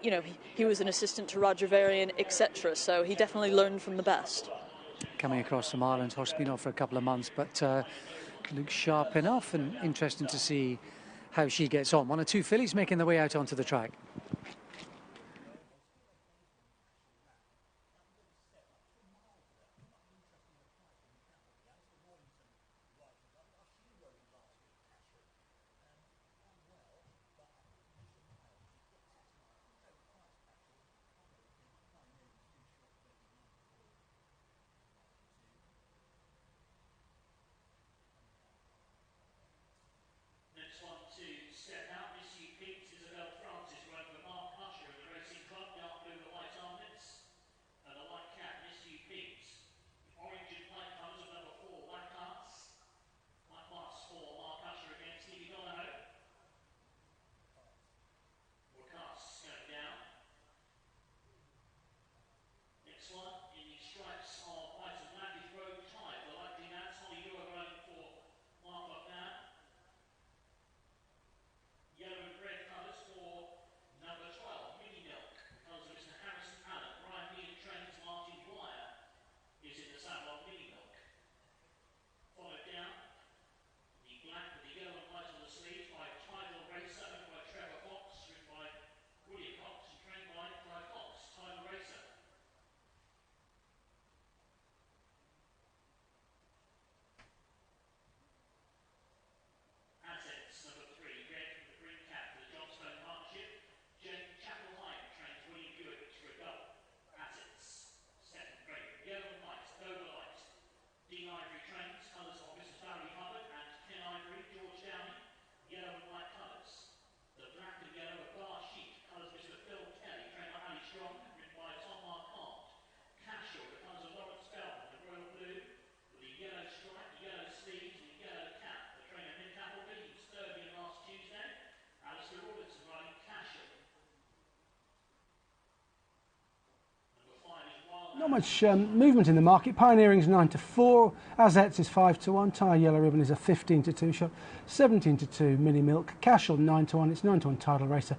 he was an assistant to Roger Varian, etc. So he definitely learned from the best. Coming across from Ireland, horse been off for a couple of months, but looks sharp enough, and interesting to see how she gets on. One or two fillies making their way out onto the track. Not much movement in the market. Pioneering's 9-4, Azets is 5-1, Tire Yellow Ribbon is a 15-2 shot, 17-2 Mini Milk, Cashel 9-1, it's 9-1 Tidal Racer,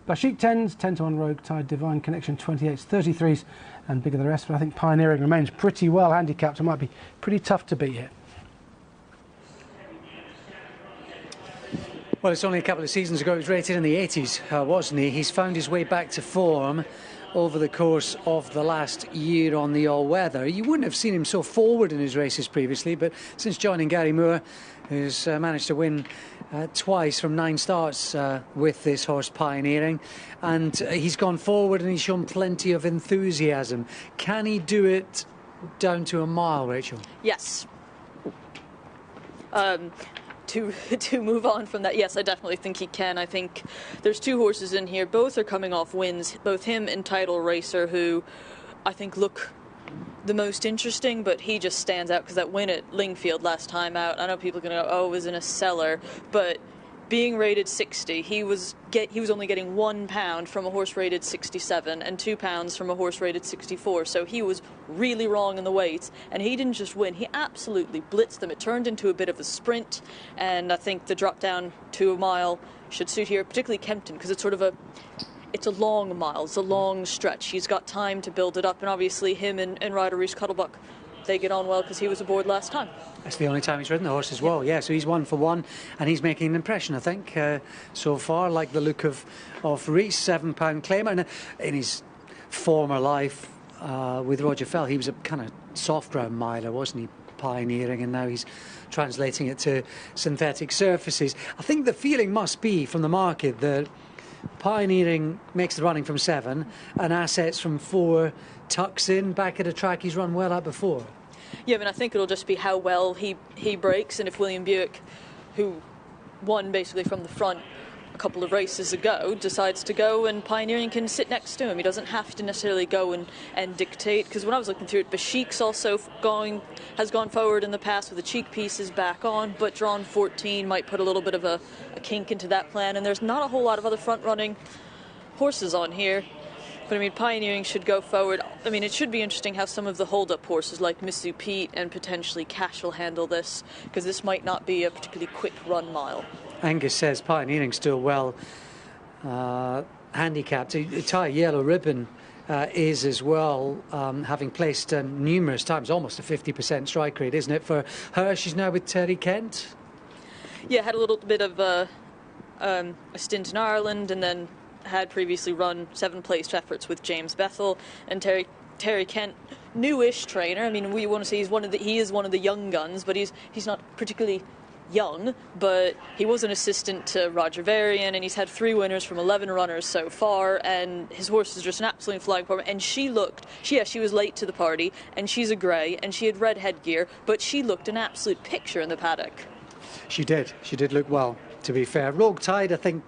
Bashik 10s, 10-1 Rogue Tide, Divine Connection 28s, 33s, and bigger the rest. But I think Pioneering remains pretty well handicapped. It might be pretty tough to beat here. Well, it's only a couple of seasons ago he was rated in the 80s, wasn't he? He's found his way back to form over the course of the last year on the all-weather. You wouldn't have seen him so forward in his races previously, but since joining Gary Moore, who's managed to win twice from 9 starts with this horse Pioneering, and he's gone forward and he's shown plenty of enthusiasm. Can he do it down to a mile, Rachel? Yes. To move on from that, yes, I definitely think he can. I think there's 2 horses in here. Both are coming off wins, both him and Tidal Racer, who I think look the most interesting, but he just stands out because that win at Lingfield last time out, I know people are going to go, oh, it was in a cellar, but being rated 60, he was only getting £1 from a horse rated 67 and £2 from a horse rated 64. So he was really wrong in the weights, and he didn't just win, he absolutely blitzed them. It turned into a bit of a sprint, and I think the drop down to a mile should suit here, particularly Kempton, because it's sort of it's a long mile, it's a long stretch. He's got time to build it up, and obviously him and rider Reese Cuddlebuck, they get on well because he was aboard last time. That's the only time he's ridden the horse as well, yeah, so he's 1 for 1, and he's making an impression, I think, so far. Like the look of Reese, £7 claimer. And in his former life with Roger Fell, he was a kind of soft ground miler, wasn't he, Pioneering, and now he's translating it to synthetic surfaces. I think the feeling must be from the market that Pioneering makes the running from 7, and Assets from 4 tucks in back at a track he's run well at before. Yeah, I mean, I think it'll just be how well he breaks, and if William Buick, who won basically from the front a couple of races ago, decides to go, and Pioneering can sit next to him. He doesn't have to necessarily go and dictate, because when I was looking through it, Bashik's also has gone forward in the past with the cheek pieces back on, but drawn 14 might put a little bit of a kink into that plan, and there's not a whole lot of other front-running horses on here. But I mean, Pioneering should go forward. I mean, it should be interesting how some of the hold-up horses like Missu Pete and potentially Cash will handle this, because this might not be a particularly quick run mile. Angus says Pioneering's still well handicapped. Ty Yellow Ribbon is as well, having placed numerous times, almost a 50% strike rate, isn't it, for her? She's now with Terry Kent. Yeah, had a little bit of a stint in Ireland, and then had previously run 7 placed efforts with James Bethel. And Terry Kent, newish trainer. I mean, we want to say he is one of the young guns, but he's not particularly young, but he was an assistant to Roger Varian, and he's had 3 winners from 11 runners so far, and his horse is just an absolute flying form. And she was late to the party, and she's a grey, and she had red headgear, but she looked an absolute picture in the paddock. She did look well, to be fair. Rogue Tide, I think,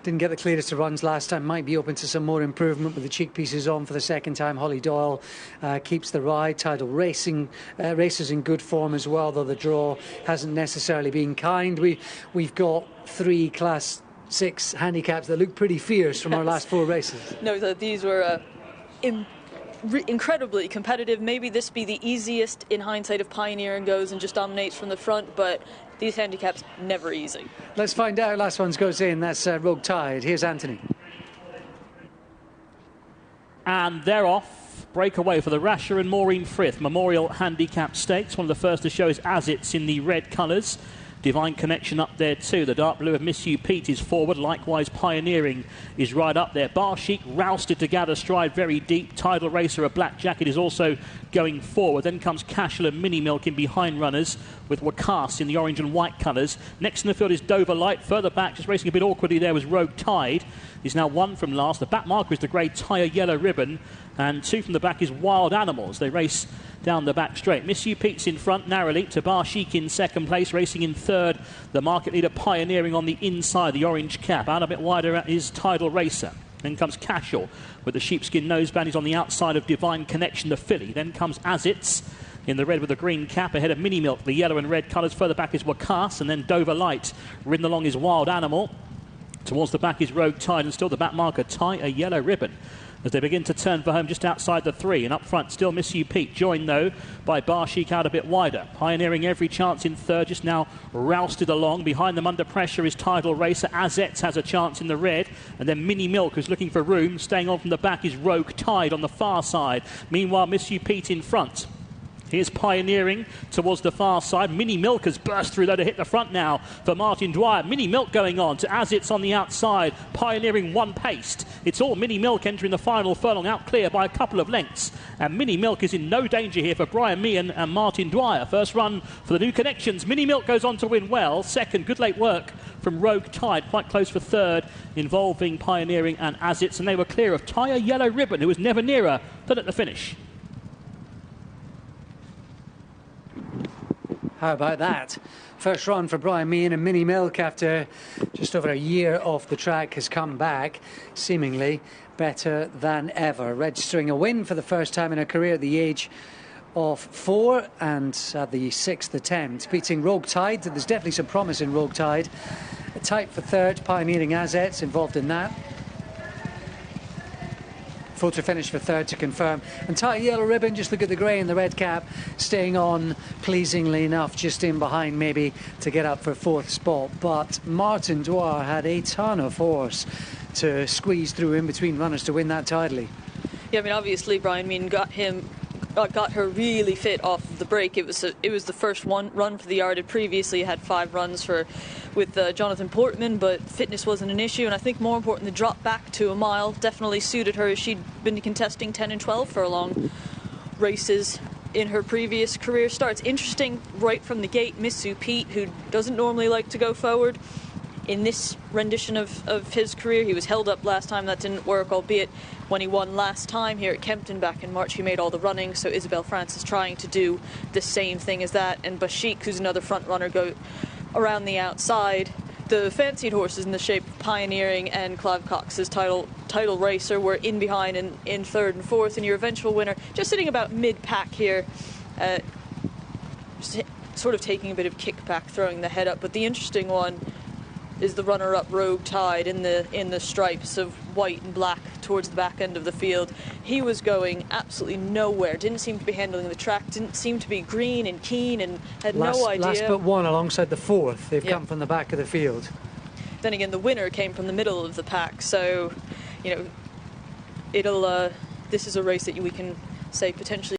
didn't get the clearest of runs last time, might be open to some more improvement with the cheek pieces on for the second time. Holly Doyle keeps the ride. Tidal Racers in good form as well, though the draw hasn't necessarily been kind. We've got 3 Class 6 handicaps that look pretty fierce from our last 4 races. No, these were incredibly competitive. Maybe this be the easiest in hindsight if Pioneering goes and just dominates from the front, but these handicaps never easy. Let's find out. Last one goes in. That's Rogue Tide. Here's Anthony. And they're off. Breakaway for the Rasher and Maureen Frith Memorial Handicap Stakes. One of the first to show is Azits in the red colours. Divine Connection up there too. The dark blue of Miss You Pete is forward. Likewise, Pioneering is right up there. Bar Chic rousted to gather stride very deep. Tidal Racer, a black jacket, is also going forward. Then comes Cashel and Mini Milk in behind runners, with Waqaas in the orange and white colours. Next in the field is Dover Light. Further back, just racing a bit awkwardly there, was Rogue Tide. He's now 1 from last. The back marker is the grey Tyre Yellow Ribbon. And 2 from the back is Wild Animals. They race down the back straight. Miss You Pete's in front narrowly to Bar Chic in second place. Racing in third, the market leader Pioneering on the inside, the orange cap. Out a bit wider is Tidal Racer. Then comes Cashel with the sheepskin noseband. He's on the outside of Divine Connection, the filly. Then comes Azits in the red with the green cap, ahead of Mini Milk, the yellow and red colours. Further back is Waqaas, and then Dover Light. Ridden along is Wild Animal. Towards the back is Rogue Tide, and still the back marker, Tie a Yellow Ribbon, as they begin to turn for home just outside the 3. And up front, still Miss You Pete, joined though by Bar Chic out a bit wider. Pioneering every chance in third, just now rousted along. Behind them under pressure is Tidal Racer. Azets has a chance in the red. And then Mini Milk, who's looking for room. Staying on from the back is Rogue Tide on the far side. Meanwhile, Miss You Pete in front. Here's Pioneering towards the far side. Mini Milk has burst through there to hit the front now for Martin Dwyer. Mini Milk going on to Azits on the outside. Pioneering 1 paced. It's all Mini Milk entering the final furlong, out clear by a couple of lengths. And Mini Milk is in no danger here for Brian Meehan and Martin Dwyer. First run for the new connections. Mini Milk goes on to win well. Second, good late work from Rogue Tide. Quite close for third, involving Pioneering and Azits. And they were clear of Tyre Yellow Ribbon, who was never nearer than at the finish. How about that? First run for Brian Meehan, and Mini Milk, after just over a year off the track, has come back seemingly better than ever, registering a win for the first time in her career at the age of 4 and at the 6th attempt, beating Rogue Tide. There's definitely some promise in Rogue Tide. Tight for third, Pioneering Azets involved in that. Photo finish for third to confirm. And Tyre Yellow Ribbon, just look at the grey and the red cap, staying on pleasingly enough, just in behind maybe to get up for 4th spot. But Martin Dwyer had a ton of force to squeeze through in between runners to win that tidily. Yeah, I mean, obviously Brian Meehan got her really fit off the break. It was the first run for the yard. It previously had 5 runs with Jonathan Portman, but fitness wasn't an issue, and I think more important, the drop back to a mile definitely suited her. She'd been contesting 10 and 12 furlong races in her previous career starts. Interesting right from the gate, Miss You Pete, who doesn't normally like to go forward. In this rendition of his career, he was held up last time. That didn't work, albeit when he won last time here at Kempton back in March, he made all the running. So Isabel France is trying to do the same thing as that. And Bashik, who's another front runner, go around the outside. The fancied horses in the shape of Pioneering and Clive Cox's title Racer were in behind in third and fourth. And your eventual winner just sitting about mid-pack here, sort of taking a bit of kickback, throwing the head up. But the interesting one is the runner-up Rogue Tide in the stripes of white and black towards the back end of the field. He was going absolutely nowhere, didn't seem to be handling the track, didn't seem to be green and keen, and had no idea. Last but one alongside the 4th. They've come from the back of the field. Then again, the winner came from the middle of the pack, so you know, it'll. This is a race that we can say potentially